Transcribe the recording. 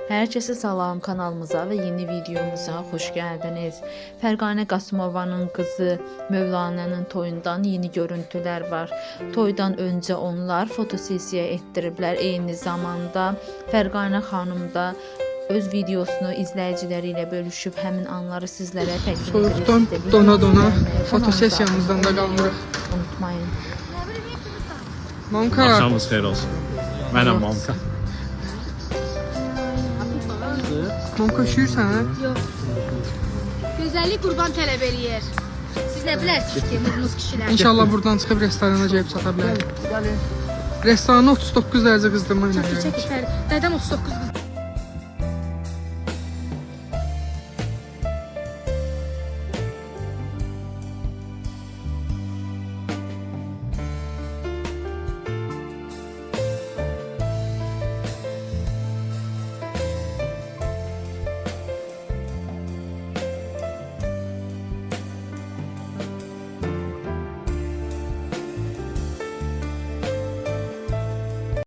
Herkese salam, kanalımıza ve yeni videomuza hoş geldiniz. Fərqanə Qasımovanın kızı Mövlana'nın toyundan yeni görüntüler var. Toydan önce onlar fotosesiya etdiriblər. Eyni zamanda Fərqanə xanım da öz videosunu izləyiciləri ilə bölüşüb həmin anları sizlərə təqdim edirik. Soğuktan dona fotosesiyamızdan da qalmırıq. Unutmayın. Mamka, Akşamınız xeyir olsun. Mənəm Mamka. Mamka üşüyürsən hə? Yox. Gözəllik qurban tələb eləyir. Siz nə bilərsiniz ki, muzmuz kişilər? İnşallah buradan çıxıb restorana gəlib çata bilərik. Restoranı 39 dərəcə qızdırma ilə Çəkir, çəkir. Nədən 39 qız?